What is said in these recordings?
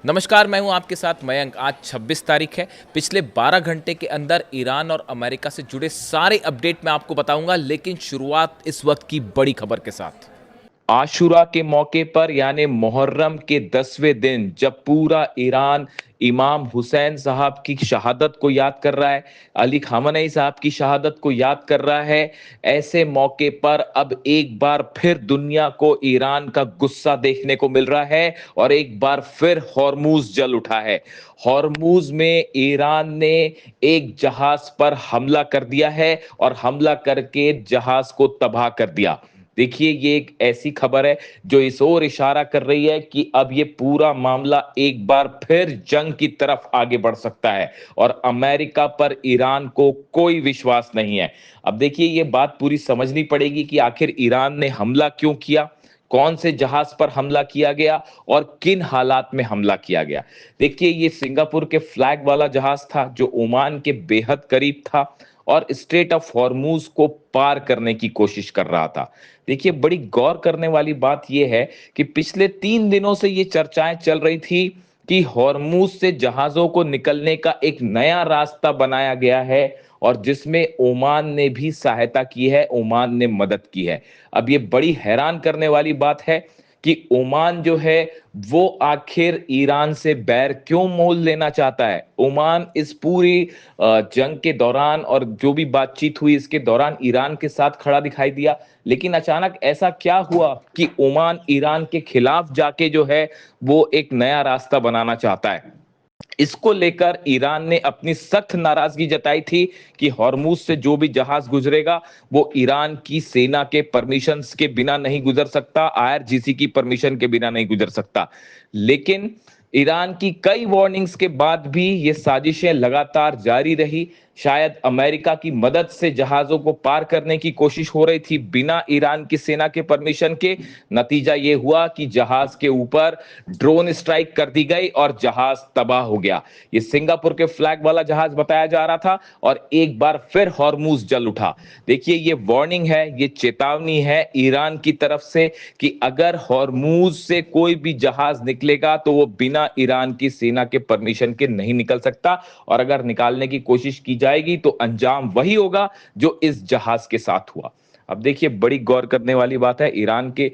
नमस्कार, मैं हूं आपके साथ मयंक। आज 26 तारीख है। पिछले 12 घंटे के अंदर ईरान और अमेरिका से जुड़े सारे अपडेट मैं आपको बताऊंगा, लेकिन शुरुआत इस वक्त की बड़ी खबर के साथ। आशूरा के मौके पर यानी मुहर्रम के 10वें दिन जब पूरा ईरान इमाम हुसैन साहब की शहादत को याद कर रहा है, अली खामनेई साहब की शहादत को याद कर रहा है, ऐसे मौके पर अब एक बार फिर दुनिया को ईरान का गुस्सा देखने को मिल रहा है और एक बार फिर हॉर्मूज जल उठा है। हॉर्मूज में ईरान ने एक जहाज पर हमला कर दिया है और हमला करके जहाज को तबाह कर दिया। देखिए, ये एक ऐसी खबर है जो इस ओर इशारा कर रही है कि अब ये पूरा मामला एक बार फिर जंग की तरफ आगे बढ़ सकता है और अमेरिका पर ईरान को कोई विश्वास नहीं है। अब देखिए, ये बात पूरी समझनी पड़ेगी कि आखिर ईरान ने हमला क्यों किया, कौन से जहाज पर हमला किया गया और किन हालात में हमला किया गया। देखिए, ये सिंगापुर के फ्लैग वाला जहाज था जो ओमान के बेहद करीब था और स्ट्रेट ऑफ हॉर्मूज को पार करने की कोशिश कर रहा था। देखिए, बड़ी गौर करने वाली बात यह है कि पिछले 3 दिनों से ये चर्चाएं चल रही थी कि हॉर्मूज से जहाजों को निकलने का एक नया रास्ता बनाया गया है और जिसमें ओमान ने भी सहायता की है, ओमान ने मदद की है। अब ये बड़ी हैरान करने वाली बात है कि ओमान जो है वो आखिर ईरान से बैर क्यों मोल लेना चाहता है। ओमान इस पूरी जंग के दौरान और जो भी बातचीत हुई इसके दौरान ईरान के साथ खड़ा दिखाई दिया, लेकिन अचानक ऐसा क्या हुआ कि ओमान ईरान के खिलाफ जाके जो है वो एक नया रास्ता बनाना चाहता है। इसको लेकर ईरान ने अपनी सख्त नाराजगी जताई थी कि हॉर्मूज से जो भी जहाज गुजरेगा वो ईरान की सेना के परमिशन के बिना नहीं गुजर सकता, आईआरजीसी की परमिशन के बिना नहीं गुजर सकता। लेकिन ईरान की कई वार्निंग्स के बाद भी ये साजिशें लगातार जारी रही। शायद अमेरिका की मदद से जहाजों को पार करने की कोशिश हो रही थी बिना ईरान की सेना के परमिशन के। नतीजा ये हुआ कि जहाज के ऊपर ड्रोन स्ट्राइक कर दी गई और जहाज तबाह हो गया। ये सिंगापुर के फ्लैग वाला जहाज बताया जा रहा था और एक बार फिर हॉर्मूज जल उठा। देखिए, ये वार्निंग है, ये चेतावनी है ईरान की तरफ से कि अगर हॉर्मूज से कोई भी जहाज निकलेगा तो वो बिना ईरान की सेना के परमिशन के नहीं निकल सकता और अगर निकालने की कोशिश की जाएगी तो अंजाम वही होगा जो इस जहाज के साथ हुआ। अब देखिए, बड़ी गौर करने वाली बात है ईरान के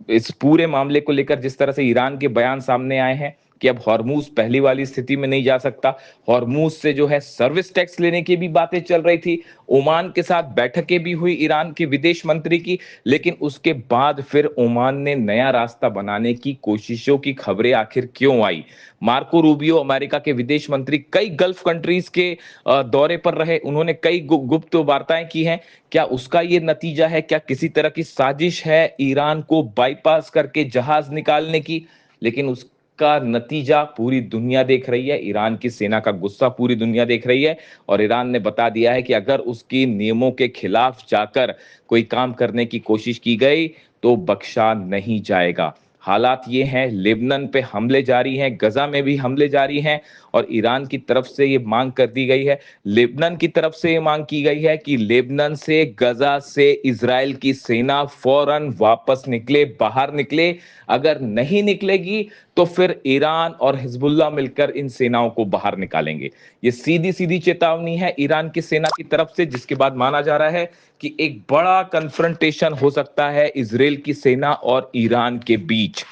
इस पूरे मामले को लेकर जिस तरह से ईरान के बयान सामने आए हैं कि अब हॉर्मूज पहली वाली स्थिति में नहीं जा सकता। हॉर्मूज से जो है सर्विस टैक्स लेने की भी बातें चल रही थी। ओमान के साथ बैठकें भी हुई ईरान के विदेश मंत्री की, लेकिन उसके बाद फिर ओमान ने नया रास्ता बनाने की कोशिशों की खबरें आखिर क्यों आई। मार्को रूबियो, अमेरिका के विदेश मंत्री, कई गल्फ कंट्रीज के दौरे पर रहे, उन्होंने कई गुप्त वार्ताएं की हैं। क्या उसका ये नतीजा है? क्या किसी तरह की साजिश है ईरान को बाईपास करके जहाज निकालने की? लेकिन उसका नतीजा पूरी दुनिया देख रही है, ईरान की सेना का गुस्सा पूरी दुनिया देख रही है और ईरान ने बता दिया है कि अगर उसकी नियमों के खिलाफ जाकर कोई काम करने की कोशिश की गई तो बख्शा नहीं जाएगा। हालात ये हैं, लेबनान पे हमले जारी हैं, गजा में भी हमले जारी हैं और ईरान की तरफ से ये मांग कर दी गई है, लेबनान की तरफ से ये मांग की गई है कि लेबनान से, गजा से इजराइल की सेना फौरन वापस निकले, बाहर निकले। अगर नहीं निकलेगी तो फिर ईरान और हिजबुल्लाह मिलकर इन सेनाओं को बाहर निकालेंगे। ये सीधी सीधी चेतावनी है ईरान की सेना की तरफ से, जिसके बाद माना जा रहा है कि एक बड़ा कन्फ्रंटेशन हो सकता है इजराइल की सेना और ईरान के बीच।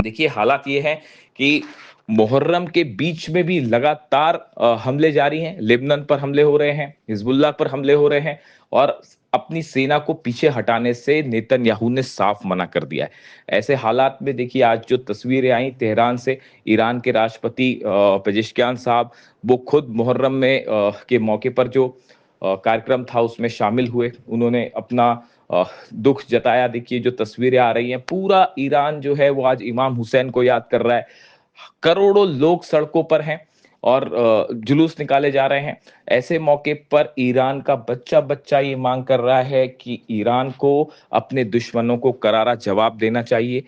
देखिए, हालात ये है कि मुहर्रम के बीच में भी लगातार हमले जारी हैं। लेबनान पर हमले हो रहे हैं, हिजबुल्लाह पर हमले हो रहे हैं और अपनी सेना को पीछे हटाने से नेतन्याहू ने साफ मना कर दिया है। ऐसे हालात में देखिए, आज जो तस्वीरें आई तेहरान से, ईरान के राष्ट्रपति पेजेश्कियान साहब वो खुद मुहर्रम में के मौके पर जो कार्यक्रम था उसमें शामिल हुए। उन्होंने अपना दुख जताया। देखिए, जो तस्वीरें आ रही हैं, पूरा ईरान जो है वो आज इमाम हुसैन को याद कर रहा है। करोड़ों लोग सड़कों पर हैं और जुलूस निकाले जा रहे हैं। ऐसे मौके पर ईरान का बच्चा बच्चा ये मांग कर रहा है कि ईरान को अपने दुश्मनों को करारा जवाब देना चाहिए,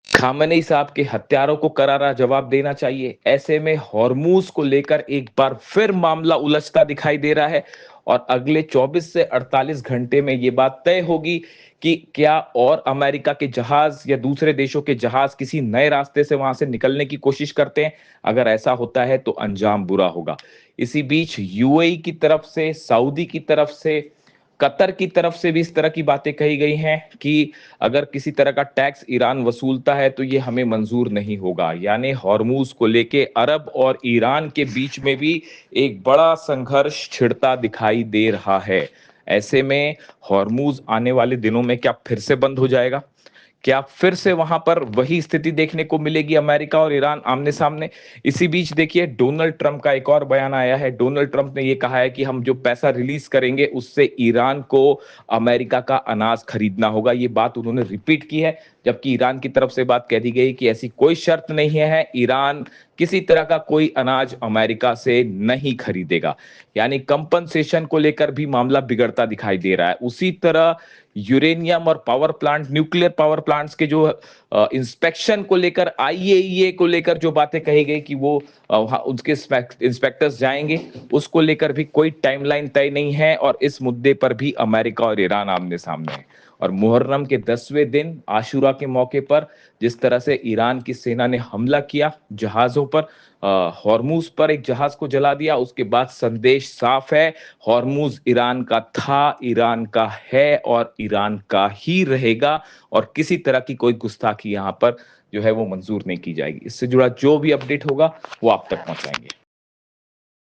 खामेनेई साहब के हत्यारों को करारा जवाब देना चाहिए। ऐसे में हॉर्मूज को लेकर एक बार फिर मामला उलझता दिखाई दे रहा है और अगले 24 से 48 घंटे में ये बात तय होगी कि क्या और अमेरिका के जहाज या दूसरे देशों के जहाज किसी नए रास्ते से वहां से निकलने की कोशिश करते हैं। अगर ऐसा होता है तो अंजाम बुरा होगा। इसी बीच यूएई की तरफ से, सऊदी की तरफ से, कतर की तरफ से भी इस तरह की बातें कही गई हैं कि अगर किसी तरह का टैक्स ईरान वसूलता है तो ये हमें मंजूर नहीं होगा। यानी हॉर्मूज को लेके अरब और ईरान के बीच में भी एक बड़ा संघर्ष छिड़ता दिखाई दे रहा है। ऐसे में हॉर्मूज आने वाले दिनों में क्या फिर से बंद हो जाएगा? क्या फिर से वहां पर वही स्थिति देखने को मिलेगी, अमेरिका और ईरान आमने सामने? इसी बीच देखिए, डोनाल्ड ट्रंप का एक और बयान आया है। डोनाल्ड ट्रंप ने यह कहा है कि हम जो पैसा रिलीज करेंगे उससे ईरान को अमेरिका का अनाज खरीदना होगा। ये बात उन्होंने रिपीट की है, जबकि ईरान की तरफ से बात कह दी गई कि ऐसी कोई शर्त नहीं है, ईरान किसी तरह का कोई अनाज अमेरिका से नहीं खरीदेगा। यानी कंपनसेशन को लेकर भी मामला बिगड़ता दिखाई दे रहा है। उसी तरह यूरेनियम और power plant, nuclear power plants के जो इंस्पेक्शन को लेकर, आईएईए को लेकर जो बातें कही गई कि वो उसके इंस्पेक्टर्स जाएंगे, उसको लेकर भी कोई टाइमलाइन तय नहीं है। और इस मुद्दे पर भी अमेरिका और ईरान आमने सामने है। और मुहर्रम के 10वें दिन आशुरा के मौके पर जिस तरह से ईरान की सेना ने हमला किया जहाजों पर, हॉर्मूज पर एक जहाज को जला दिया, उसके बाद संदेश साफ है, हॉर्मूज ईरान का था, ईरान का है और ईरान का ही रहेगा। और किसी तरह की कोई गुस्ताखी यहाँ पर जो है वो मंजूर नहीं की जाएगी। इससे जुड़ा जो भी अपडेट होगा वो आप तक पहुंचाएंगे।